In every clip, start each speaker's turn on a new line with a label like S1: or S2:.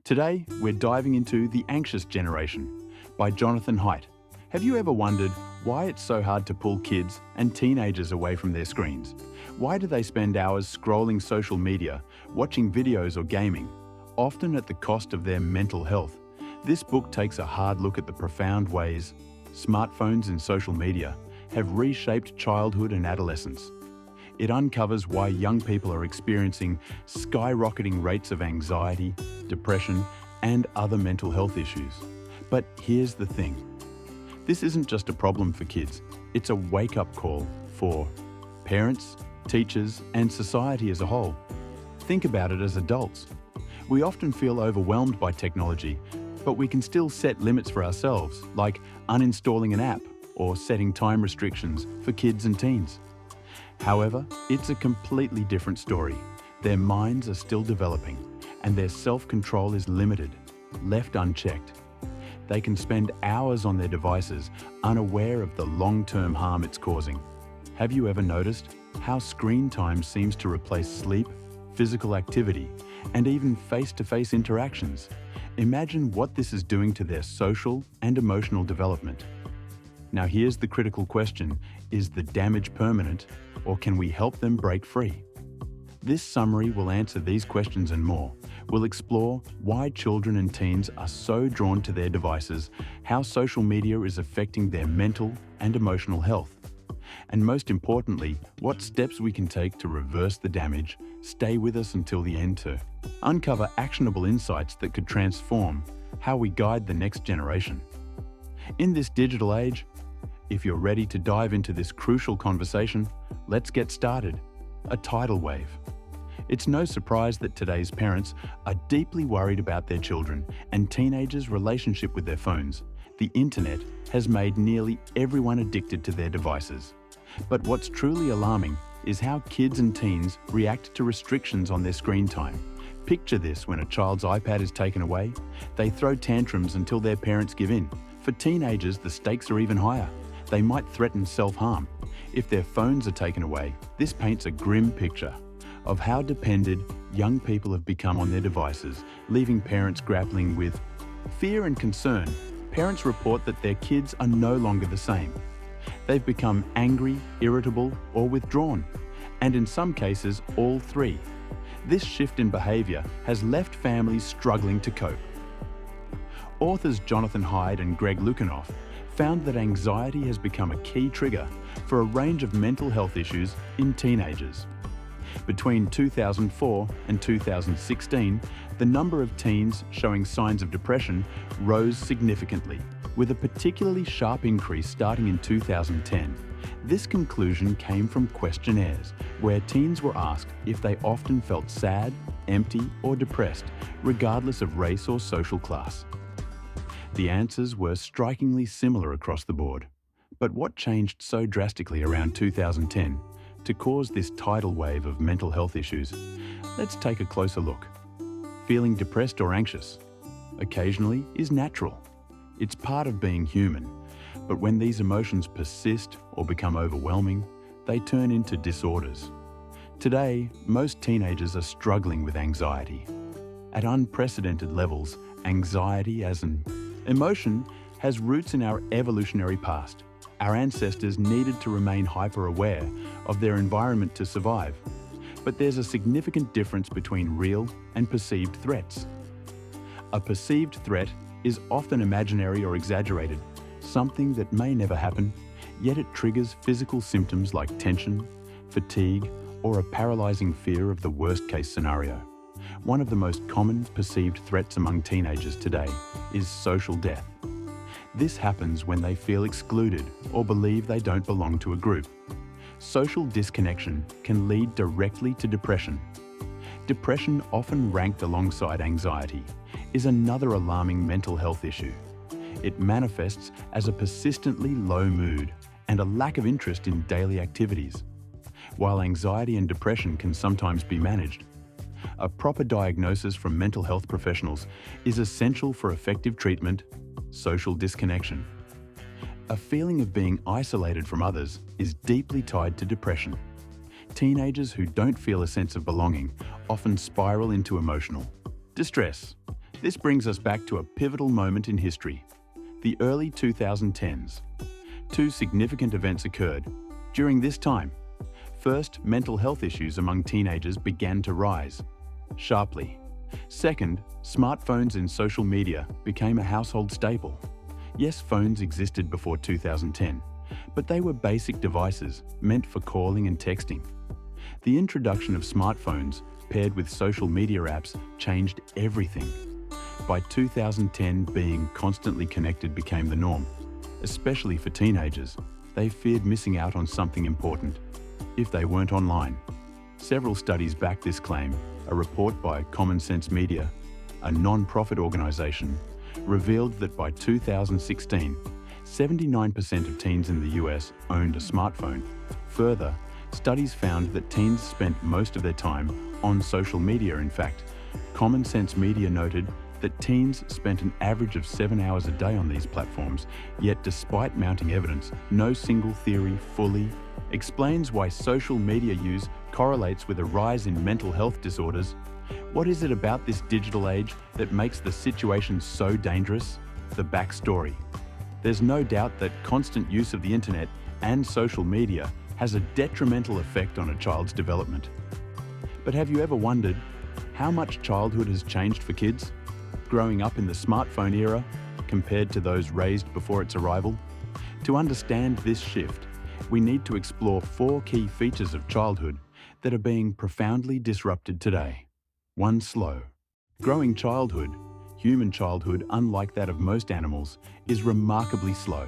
S1: Today, we're diving into The Anxious Generation by Jonathan Haidt. Have you ever wondered why it's so hard to pull kids and teenagers away from their screens? Why do they spend hours scrolling social media, watching videos or gaming, often at the cost of their mental health? This book takes a hard look at the profound ways smartphones and social media have reshaped childhood and adolescence. It uncovers why young people are experiencing skyrocketing rates of anxiety, depression, and other mental health issues. But here's the thing. This isn't just a problem for kids, it's a wake-up call for parents, teachers, and society as a whole. Think about it as adults. We often feel overwhelmed by technology, but we can still set limits for ourselves, like uninstalling an app or setting time restrictions for kids and teens. However, it's a completely different story. Their minds are still developing, and their self-control is limited, left unchecked. They can spend hours on their devices, unaware of the long-term harm it's causing. Have you ever noticed how screen time seems to replace sleep, physical activity, and even face-to-face interactions? Imagine what this is doing to their social and emotional development. Now here's the critical question: is the damage permanent, or can we help them break free? This summary will answer these questions and more. We'll explore why children and teens are so drawn to their devices, how social media is affecting their mental and emotional health, and most importantly, what steps we can take to reverse the damage. Stay with us until the end to uncover actionable insights that could transform how we guide the next generation. In this digital age, if you're ready to dive into this crucial conversation, let's get started. A tidal wave. It's no surprise that today's parents are deeply worried about their children and teenagers' relationship with their phones. The internet has made nearly everyone addicted to their devices. But what's truly alarming is how kids and teens react to restrictions on their screen time. Picture this: when a child's iPad is taken away, they throw tantrums until their parents give in. For teenagers, the stakes are even higher. They might threaten self-harm. If their phones are taken away, this paints a grim picture of how dependent young people have become on their devices, leaving parents grappling with fear and concern. Parents report that their kids are no longer the same. They've become angry, irritable, or withdrawn, and in some cases, all three. This shift in behavior has left families struggling to cope. Authors Jonathan Haidt and Greg Lukianoff found that anxiety has become a key trigger for a range of mental health issues in teenagers. Between 2004 and 2016, the number of teens showing signs of depression rose significantly, with a particularly sharp increase starting in 2010. This conclusion came from questionnaires where teens were asked if they often felt sad, empty, or depressed, regardless of race or social class. The answers were strikingly similar across the board. But what changed so drastically around 2010 to cause this tidal wave of mental health issues? Let's take a closer look. Feeling depressed or anxious occasionally is natural. It's part of being human. But when these emotions persist or become overwhelming, they turn into disorders. Today, most teenagers are struggling with anxiety. At unprecedented levels, anxiety as an emotion has roots in our evolutionary past. Our ancestors needed to remain hyper-aware of their environment to survive. But there's a significant difference between real and perceived threats. A perceived threat is often imaginary or exaggerated, something that may never happen, yet it triggers physical symptoms like tension, fatigue, or a paralyzing fear of the worst-case scenario. One of the most common perceived threats among teenagers today is social death. This happens when they feel excluded or believe they don't belong to a group. Social disconnection can lead directly to depression. Depression, often ranked alongside anxiety, is another alarming mental health issue. It manifests as a persistently low mood and a lack of interest in daily activities. While anxiety and depression can sometimes be managed, a proper diagnosis from mental health professionals is essential for effective treatment. Social disconnection. A feeling of being isolated from others is deeply tied to depression. Teenagers who don't feel a sense of belonging often spiral into emotional distress. This brings us back to a pivotal moment in history, the early 2010s. Two significant events occurred during this time. First, mental health issues among teenagers began to rise sharply. Second, smartphones and social media became a household staple. Yes, phones existed before 2010, but they were basic devices meant for calling and texting. The introduction of smartphones paired with social media apps changed everything. By 2010, being constantly connected became the norm. Especially for teenagers, they feared missing out on something important if they weren't online. Several studies back this claim. A report by Common Sense Media, a non-profit organization, revealed that by 2016, 79% of teens in the US owned a smartphone. Further, studies found that teens spent most of their time on social media. In fact, Common Sense Media noted that teens spent an average of 7 hours a day on these platforms, yet despite mounting evidence, no single theory fully explains why social media use correlates with a rise in mental health disorders. What is it about this digital age that makes the situation so dangerous? The backstory. There's no doubt that constant use of the internet and social media has a detrimental effect on a child's development. But have you ever wondered how much childhood has changed for kids, growing up in the smartphone era compared to those raised before its arrival? To understand this shift, we need to explore 4 key features of childhood that are being profoundly disrupted today. 1. Slow. Growing childhood, human childhood, unlike that of most animals, is remarkably slow.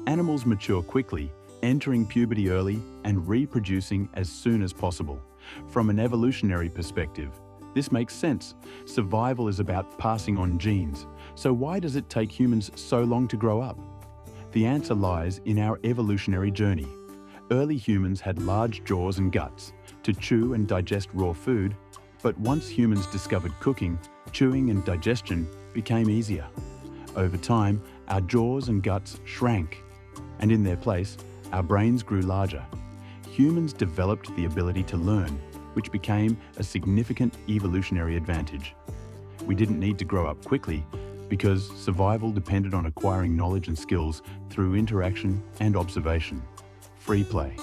S1: Animals mature quickly, entering puberty early and reproducing as soon as possible. From an evolutionary perspective, this makes sense. Survival is about passing on genes. So why does it take humans so long to grow up? The answer lies in our evolutionary journey. Early humans had large jaws and guts to chew and digest raw food, but once humans discovered cooking, chewing and digestion became easier. Over time, our jaws and guts shrank, and in their place, our brains grew larger. Humans developed the ability to learn, which became a significant evolutionary advantage. We didn't need to grow up quickly because survival depended on acquiring knowledge and skills through interaction and observation. Free play.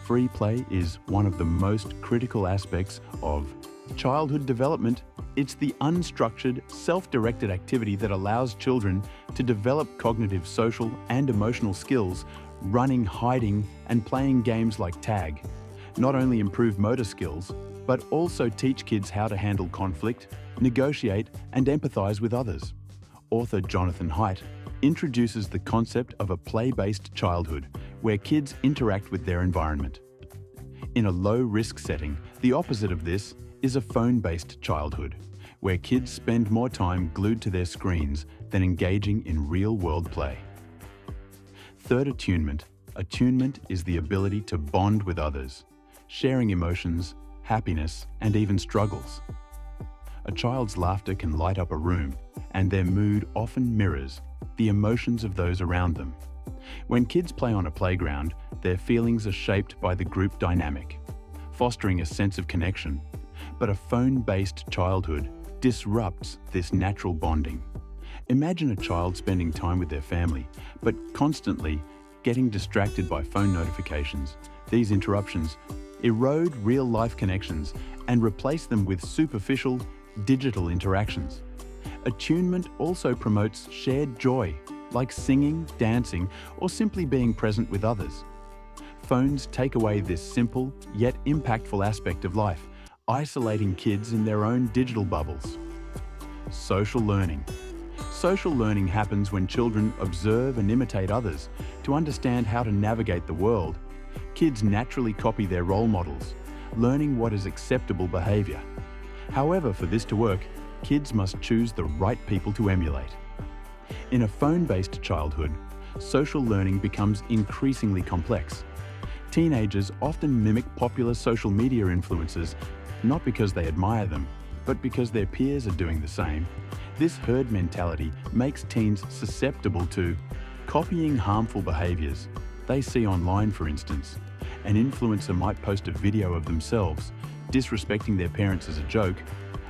S1: Free play is one of the most critical aspects of childhood development. It's the unstructured, self-directed activity that allows children to develop cognitive, social, and emotional skills. Running, hiding, and playing games like tag not only improve motor skills, but also teach kids how to handle conflict, negotiate, and empathize with others. Author Tristan Harris introduces the concept of a play-based childhood, where kids interact with their environment. In a low-risk setting, the opposite of this is a phone-based childhood, where kids spend more time glued to their screens than engaging in real-world play. Third, attunement. Attunement is the ability to bond with others, sharing emotions, happiness, and even struggles. A child's laughter can light up a room, and their mood often mirrors the emotions of those around them. When kids play on a playground, their feelings are shaped by the group dynamic, fostering a sense of connection. But a phone-based childhood disrupts this natural bonding. Imagine a child spending time with their family, but constantly getting distracted by phone notifications. These interruptions erode real-life connections and replace them with superficial, digital interactions. Attunement also promotes shared joy, like singing, dancing, or simply being present with others. Phones take away this simple yet impactful aspect of life, isolating kids in their own digital bubbles. Social learning. Social learning happens when children observe and imitate others to understand how to navigate the world. Kids naturally copy their role models, learning what is acceptable behavior. However, for this to work, kids must choose the right people to emulate. In a phone-based childhood, social learning becomes increasingly complex. Teenagers often mimic popular social media influencers, not because they admire them, but because their peers are doing the same. This herd mentality makes teens susceptible to copying harmful behaviors they see online. For instance, an influencer might post a video of themselves disrespecting their parents as a joke.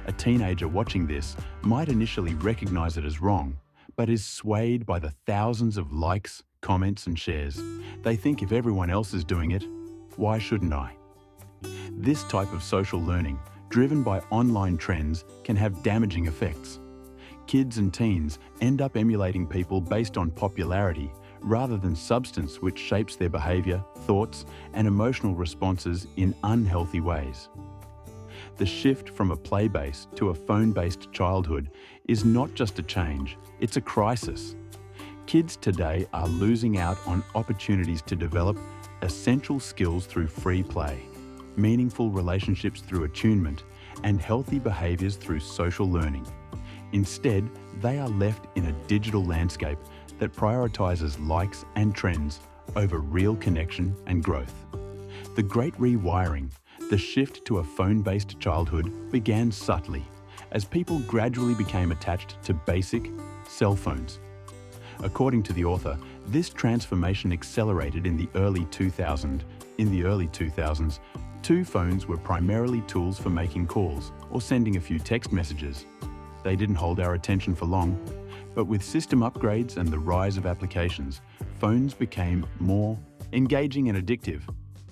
S1: A teenager watching this might initially recognize it as wrong, but is swayed by the thousands of likes, comments, and shares. They think if everyone else is doing it, why shouldn't I? This type of social learning, driven by online trends, can have damaging effects. Kids and teens end up emulating people based on popularity rather than substance, which shapes their behavior, thoughts, and emotional responses in unhealthy ways. The shift from a play-based to a phone-based childhood is not just a change, it's a crisis. Kids today are losing out on opportunities to develop essential skills through free play, meaningful relationships through attunement, and healthy behaviors through social learning. Instead, they are left in a digital landscape that prioritizes likes and trends over real connection and growth. The Great Rewiring, the shift to a phone-based childhood, began subtly as people gradually became attached to basic cell phones. According to the author, this transformation accelerated in the early 2000s. In the early 2000s, two phones were primarily tools for making calls or sending a few text messages. They didn't hold our attention for long, but with system upgrades and the rise of applications, phones became more engaging and addictive.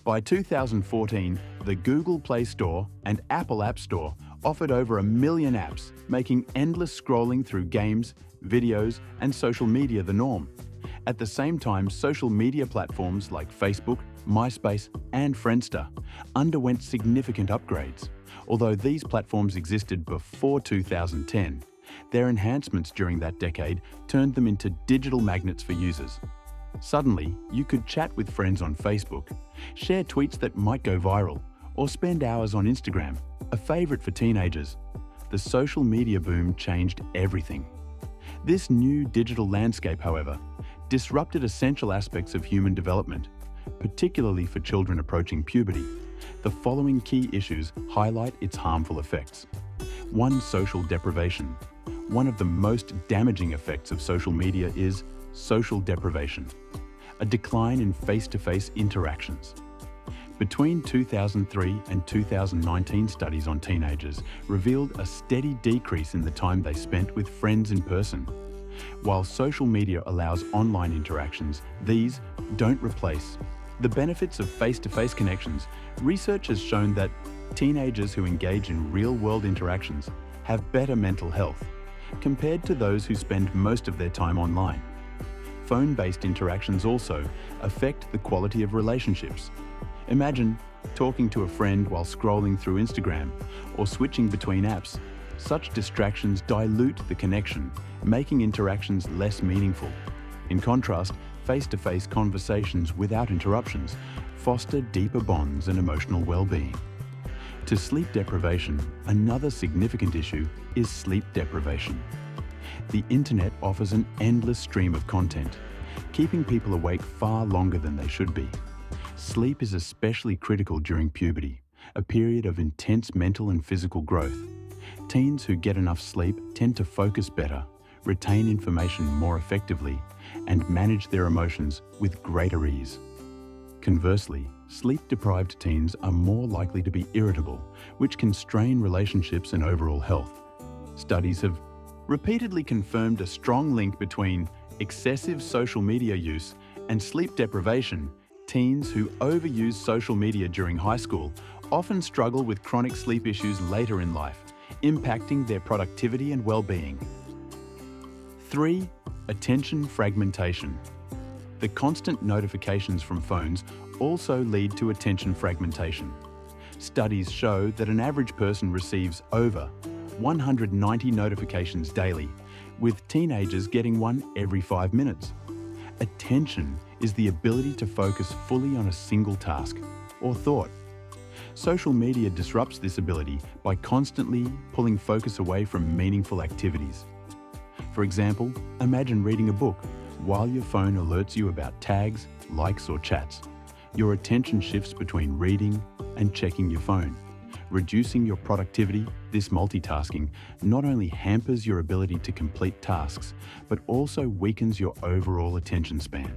S1: By 2014, the Google Play Store and Apple App Store offered over 1 million apps, making endless scrolling through games, videos, and social media the norm. At the same time, social media platforms like Facebook, MySpace, and Friendster underwent significant upgrades. Although these platforms existed before 2010, their enhancements during that decade turned them into digital magnets for users. Suddenly, you could chat with friends on Facebook, share tweets that might go viral, or spend hours on Instagram, a favorite for teenagers. The social media boom changed everything. This new digital landscape, however, disrupted essential aspects of human development, particularly for children approaching puberty. The following key issues highlight its harmful effects. 1. Social deprivation. One of the most damaging effects of social media is social deprivation, a decline in face-to-face interactions. Between 2003 and 2019, studies on teenagers revealed a steady decrease in the time they spent with friends in person. While social media allows online interactions, these don't replace the benefits of face-to-face connections. Research has shown that teenagers who engage in real-world interactions have better mental health compared to those who spend most of their time online. Phone-based interactions also affect the quality of relationships. Imagine talking to a friend while scrolling through Instagram or switching between apps. Such distractions dilute the connection, making interactions less meaningful. In contrast, face-to-face conversations without interruptions foster deeper bonds and emotional well-being. To sleep deprivation, another significant issue is sleep deprivation. The internet offers an endless stream of content, keeping people awake far longer than they should be. Sleep is especially critical during puberty, a period of intense mental and physical growth. Teens who get enough sleep tend to focus better, retain information more effectively, and manage their emotions with greater ease. Conversely, sleep-deprived teens are more likely to be irritable, which can strain relationships and overall health. Studies have repeatedly confirmed a strong link between excessive social media use and sleep deprivation. Teens who overuse social media during high school often struggle with chronic sleep issues later in life, impacting their productivity and well-being. 3. Attention fragmentation. The constant notifications from phones also lead to attention fragmentation. Studies show that an average person receives over 190 notifications daily, with teenagers getting one every 5 minutes. Attention is the ability to focus fully on a single task or thought. Social media disrupts this ability by constantly pulling focus away from meaningful activities. For example, imagine reading a book while your phone alerts you about tags, likes, or chats. Your attention shifts between reading and checking your phone. Reducing your productivity, this multitasking not only hampers your ability to complete tasks, but also weakens your overall attention span.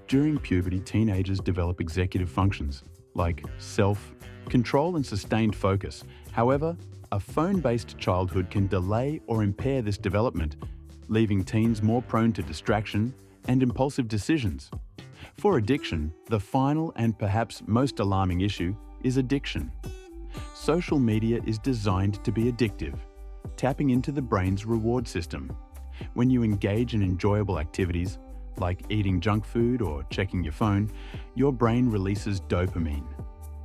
S1: During puberty, teenagers develop executive functions like self-control and sustained focus. However, A phone-based childhood can delay or impair this development, leaving teens more prone to distraction and impulsive decisions. For addiction, the final and perhaps most alarming issue is addiction. Social media is designed to be addictive, tapping into the brain's reward system. When you engage in enjoyable activities, like eating junk food or checking your phone, your brain releases dopamine,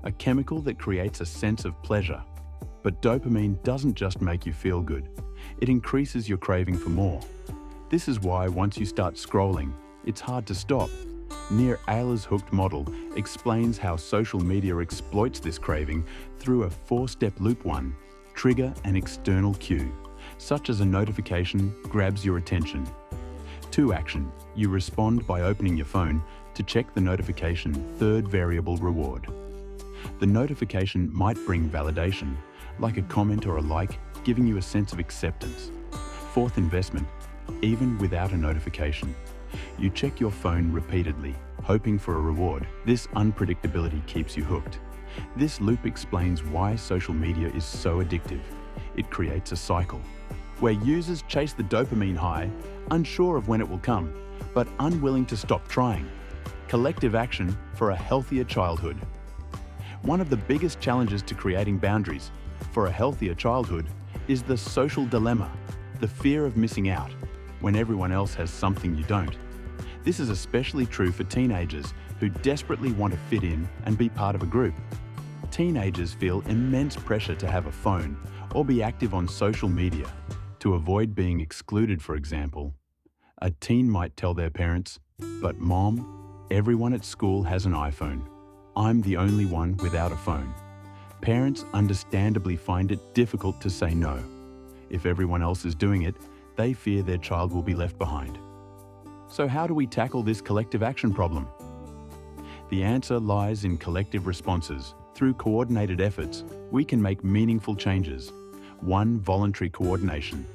S1: a chemical that creates a sense of pleasure. But dopamine doesn't just make you feel good, it increases your craving for more. This is why once you start scrolling, it's hard to stop. Nir Ayler's hooked model explains how social media exploits this craving through a 4-step loop. 1. Trigger an external cue, such as a notification grabs your attention. 2. Action. You respond by opening your phone to check the notification. 3rd variable, reward. The notification might bring validation, like a comment or a like, giving you a sense of acceptance. 4th, investment. Even without a notification, you check your phone repeatedly, hoping for a reward. This unpredictability keeps you hooked. This loop explains why social media is so addictive. It creates a cycle where users chase the dopamine high, unsure of when it will come, but unwilling to stop trying. Collective action for a healthier childhood. One of the biggest challenges to creating boundaries for a healthier childhood is the social dilemma, the fear of missing out when everyone else has something you don't. This is especially true for teenagers who desperately want to fit in and be part of a group. Teenagers feel immense pressure to have a phone or be active on social media. To avoid being excluded, for example, a teen might tell their parents, "But Mom, everyone at school has an iPhone. I'm the only one without a phone." Parents understandably find it difficult to say no. If everyone else is doing it, they fear their child will be left behind. So how do we tackle this collective action problem? The answer lies in collective responses. Through coordinated efforts, we can make meaningful changes. 1. Voluntary coordination.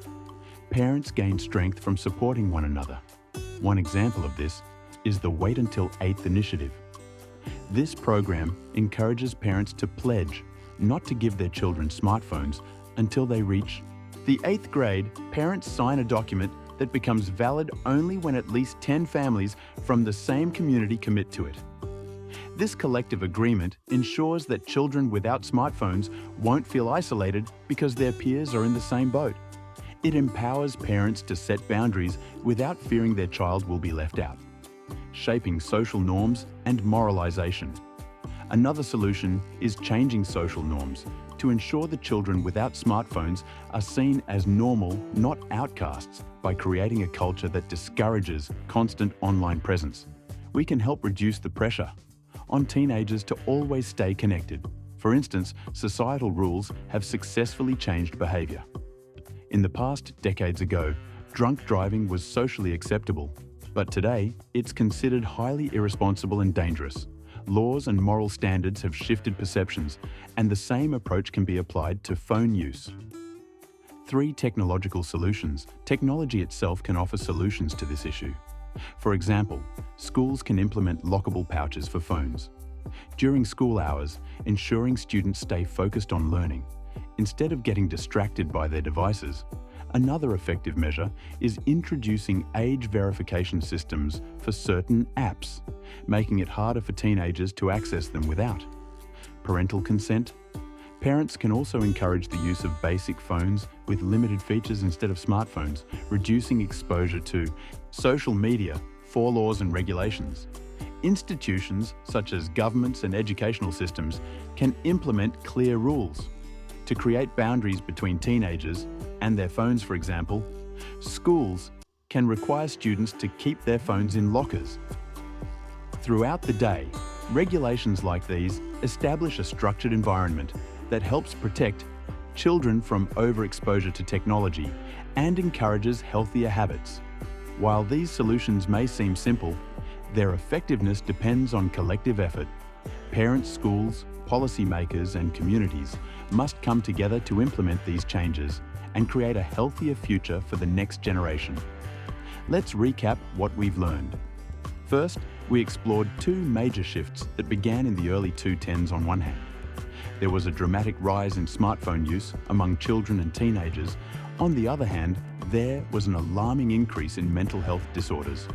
S1: Parents gain strength from supporting one another. One example of this is the Wait Until 8th initiative. This program encourages parents to pledge not to give their children smartphones until they reach the 8th grade. Parents sign a document that becomes valid only when at least 10 families from the same community commit to it. This collective agreement ensures that children without smartphones won't feel isolated because their peers are in the same boat. It empowers parents to set boundaries without fearing their child will be left out, shaping social norms and moralization. Another solution is changing social norms to ensure that children without smartphones are seen as normal, not outcasts, by creating a culture that discourages constant online presence. We can help reduce the pressure on teenagers to always stay connected. For instance, societal rules have successfully changed behavior. In the past, decades ago, drunk driving was socially acceptable, but today it's considered highly irresponsible and dangerous. Laws and moral standards have shifted perceptions, and the same approach can be applied to phone use. 3. Technological solutions. Technology itself can offer solutions to this issue. For example, schools can implement lockable pouches for phones. During school hours, ensuring students stay focused on learning, instead of getting distracted by their devices. Another effective measure is introducing age verification systems for certain apps, making it harder for teenagers to access them without parental consent. Parents can also encourage the use of basic phones with limited features instead of smartphones, reducing exposure to social media. 4. Laws and regulations. Institutions, such as governments and educational systems, can implement clear rules to create boundaries between teenagers and their phones. For example, schools can require students to keep their phones in lockers. Throughout the day, regulations like these establish a structured environment that helps protect children from overexposure to technology and encourages healthier habits. While these solutions may seem simple, their effectiveness depends on collective effort. Parents, schools, policymakers, and communities must come together to implement these changes and create a healthier future for the next generation. Let's recap what we've learned. First, we explored 2 major shifts that began in the early 2010s on one hand. there was a dramatic rise in smartphone use among children and teenagers, on the other hand, there was an alarming increase in mental health disorders.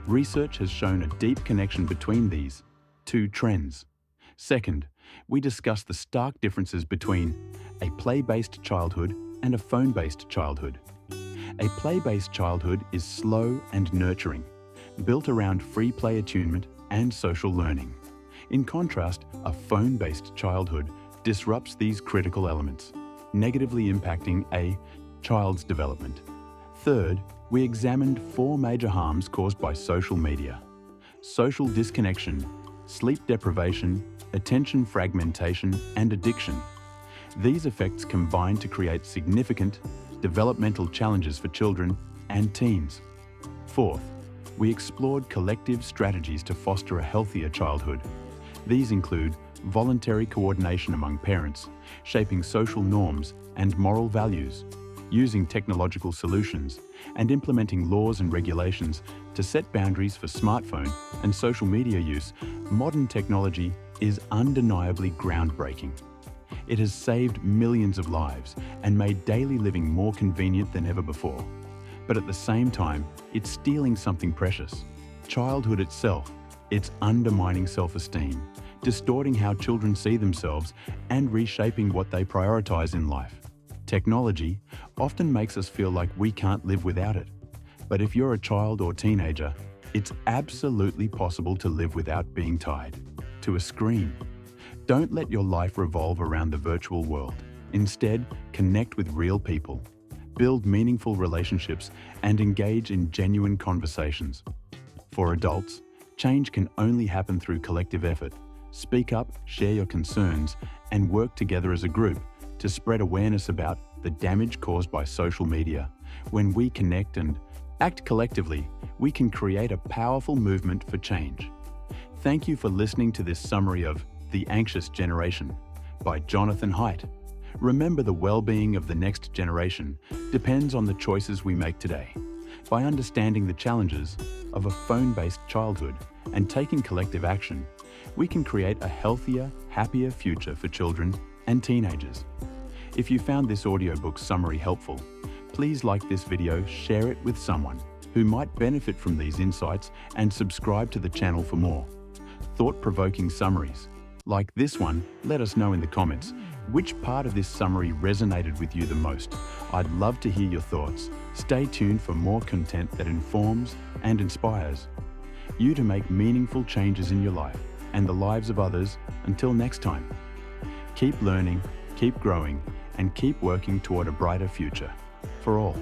S1: Research has shown a deep connection between these two trends. Second, we discuss the stark differences between a play-based childhood and a phone-based childhood. A play-based childhood is slow and nurturing, built around free play attunement and social learning. In contrast, a phone-based childhood disrupts these critical elements, negatively impacting a child's development. Third, we examined 4 major harms caused by social media: social disconnection, sleep deprivation, attention fragmentation, and addiction. These effects combine to create significant developmental challenges for children and teens. Fourth, we explored collective strategies to foster a healthier childhood. These include voluntary coordination among parents, shaping social norms and moral values, using technological solutions, and implementing laws and regulations to set boundaries for smartphone and social media use. Modern technology is undeniably groundbreaking. It has saved millions of lives and made daily living more convenient than ever before. But at the same time, it's stealing something precious: childhood itself. It's undermining self-esteem, distorting how children see themselves, and reshaping what they prioritize in life. Technology often makes us feel like we can't live without it. But if you're a child or teenager, it's absolutely possible to live without being tied to a screen. Don't let your life revolve around the virtual world. Instead, connect with real people, build meaningful relationships, and engage in genuine conversations. For adults, change can only happen through collective effort. Speak up, share your concerns, and work together as a group to spread awareness about the damage caused by social media. When we connect and act collectively, we can create a powerful movement for change. Thank you for listening to this summary of The Anxious Generation by Jonathan Haidt. Remember, the well-being of the next generation depends on the choices we make today. By understanding the challenges of a phone-based childhood and taking collective action, we can create a healthier, happier future for children and teenagers. If you found this audiobook summary helpful, please like this video, share it with someone who might benefit from these insights, and subscribe to the channel for more thought-provoking summaries like this one. Let us know in the comments which part of this summary resonated with you the most. I'd love to hear your thoughts. Stay tuned for more content that informs and inspires you to make meaningful changes in your life and the lives of others. Until next time, keep learning, keep growing, and keep working toward a brighter future for all.